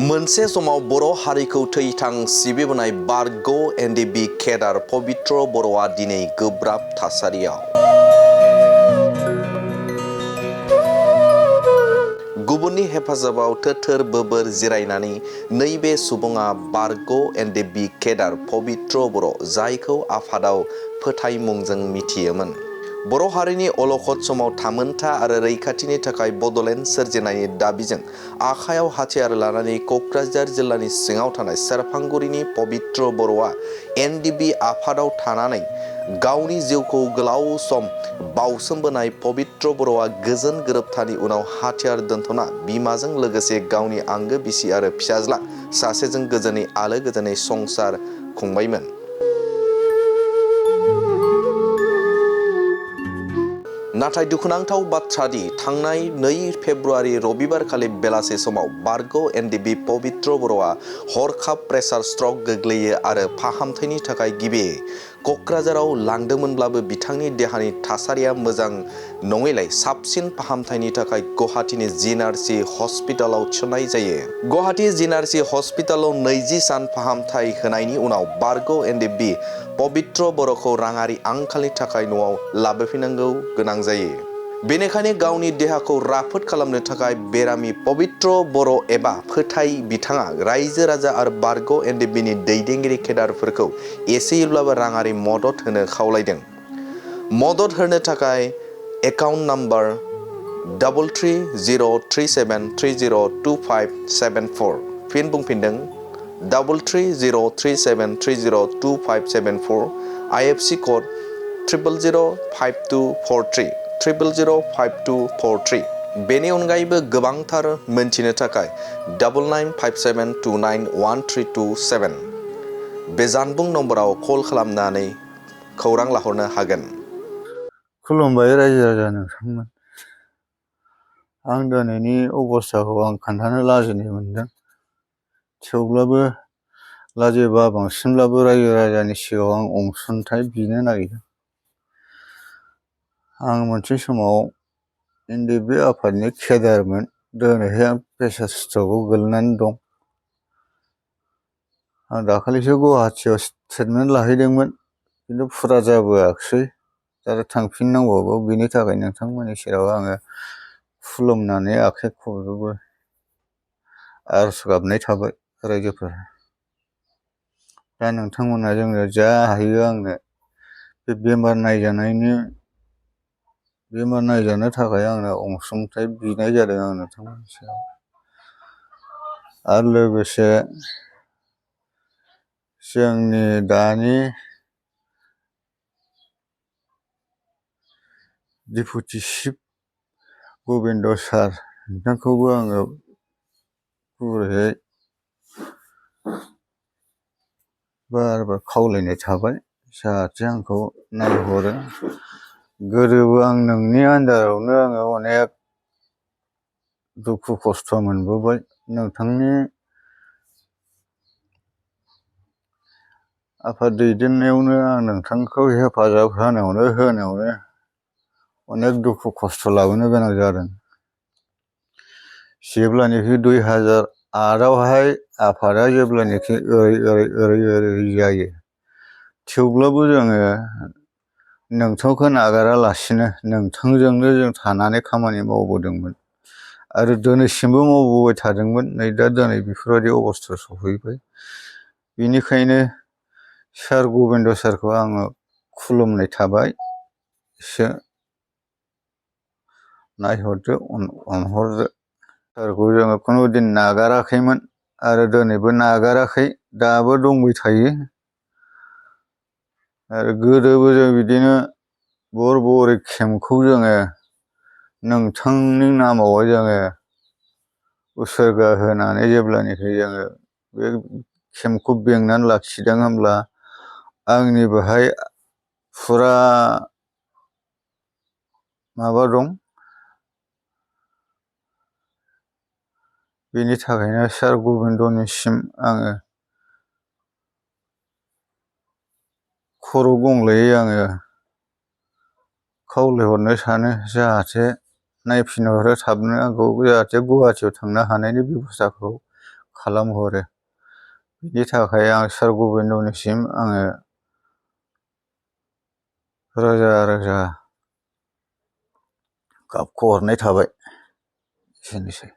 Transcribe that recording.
मोनसे समाव बर' हारिखौ थैथां सिबिबोनाय बारग' एनडिबि केडार पबित्र बर'आ दिनै गोब्राब थासारियाव। गुबुननि हेफाजाबाव थोथोर बोबोर जिरायनानै नैबे सुबुङा बारग' एनडिबि केडार पबित्र बर' जायखौ आफादाव फोथाय मुंजों मिथियोमोन। बर' हारिनि अलखद समाव थामोनथा आरो रैखाथिनि थाखाय बड'लेण्ड सोरजिनायनि दाबिजों आखायाव हाथियार लानानै क'क्राझार जिल्लानि सिङाव थानाय सेरफांगुरिनि पबित्र बर'आ एनडिबि आफादाव थानानै गावनि जिउखौ गोलाव सम बाउसोमबोनाय पबित्र बर'आ गोजोन गोरोबथानि उनाव हाथियार दोनथ'ना बिमाजों लोगोसे गावनि आंगो बिसि आरो फिसाज्ला सासेजों गोजोनै आलो गोजोनै संसार खुंबायमोन। नाथाय दुखुनांथाव बाथ्रा दि थांनाय 2 फेब्रुआरि रबिबारखालि बेलासे समाव बारग' एनडिबि पबित्र बर'आ हरखाब प्रेसार स्ट्रक गोग्लैयो आरो फाहामथायनि थाखाय गिबियै क'क्राझाराव लांदोंमोनब्लाबो बिथांनि देहानि थासारिया मोजां नङैलाय साबसिन फाहामथायनि थाखाय गुवाहाटीनि जिएनआरसि हस्पिटालाव थिसननाय जायो। गुवाहाटी जिएनआरसि हस्पिटालाव 20 सान फाहामथाय होनायनि उनाव बारग' एनडिबि पबित्र बर'खौ राङारि आंखालनि थाखाय न'आव लाबोफिननांगौ गोनां जायो। बेनिखायनो गावनि देहाखौ राफोद खालामनो थाखाय बेरामि पबित्र बर' एबा फोथाय बिथाङा रायजो राजा आरो बारग' एनडिबिनि दैदेनगिरि केडारफोरखौ एसेब्लाबो राङारि मदद होनो खावलायदों। मदद होनो थाखाय एकाउन्ट नाम्बार 330373302574 फिन बुंफिनदों 330373302574 IFSC कोड 0005243 0005243 बेनि अनगायैबो गोबांथार मोनथिनो थाखाय 9957291327 बे जानबुं नम्बराव कल खालामनानै खौरां लाहरनो हागोन। खुलुमबाय रायजो राजा नोंथांमोन। आं दिनैनि अबस्थाखौ आं खोन्थानो लाजिनाय मोनदों। थेवब्लाबो लाजिबा बांसिनब्लाबो रायजो राजानि सिगाङाव आं अनसुंथाइ बिनो नागिरदों। आं मोनसे समाव एनडिबि आफादनि केडारमोन। दिनैहाय आं प्रेसार स्ट्रकआव गोलैनानै दं। आं दाखालिसो गुवाहाटीयाव ट्रिटमेन्ट लाहैदोंमोन, खिन्थु फुरा जाबोआखिसै। आरो थांफिननांगौबो। बेनि थाखाय नोंथांमोननि सेराव आङो खुलुमनानै आखाइ खबजोबो आरज गाबनाय थाबाय रायजोफोर। दा नोंथांमोना जोंनो जा हायो आंनो बे बेमार नायजानो थाखाय आंनो अनसुंथाइ बिनाय जादों आं नोंथांमोननि सायाव। आरो लोगोसे जोंनि दानि डेपुटि चिफ गबिन्द सार बिथांखौबो आङो गुरैयै बार खावलायनाय थाबाय जाहाथे आंखौ नायहरो। गोदोबो आं नोंनि आन्दारावनो आङो अनेक दुखु खस्थ' मोनबोबाय। नोंथांनि आफाद दैदेननायावनो आं नोंथांखौ हेफाजाब होनायावनो अनेक दुखु खस्थ' लाबोनो गोनां जादों। जेब्लानोखि 2008आवहाय आफादा जेब्लानोखि ओरै जायो, थेवब्लाबो जोङो नोंथांखौ नागारालासिनो नोंथांजोंनो जों थानानै खामानि मावबोदोंमोन आरो दिनैसिमबो मावबोबाय थादोंमोन। नै दा दिनै बेफोरबायदि अबस्था सफैबाय। बेनिखायनो सार गबिन्द सारखौ आङो खुलुमनाय थाबाय। एसे नायहरदो, अनहरदो। सारखौ जोङो खुनुदिन नागाराखैमोन आरो दिनैबो नागाराखै, दाबो दंबाय थायो। आरो गोदोबो जों बिदिनो बरबरि केम्पखौ जोङो नोंथांनि नामावहाय जोङो उसुर्गा होनानै जेब्लानोखि जोङो बे केम्पखौ बेंनानै लाखिदों, होमब्ला आंनि बेहाय फुरा माबा दं। बेनि थाखायनो सार गबिन्दनिसिम आङो खर' गंग्लायै आङो खावलायहरनो सानो, जाहाथे नायफिनहरो थाबनो आंखौ, जाहाथे गुवाहाटीयाव थांनो हानायनि बेब'स्थाखौ खालामहरो। बिनि थाखाय आं सार गबिन्दनिसिम आङो रोजा रोजा गाबख'हरनाय थाबाय। एसेनोसै।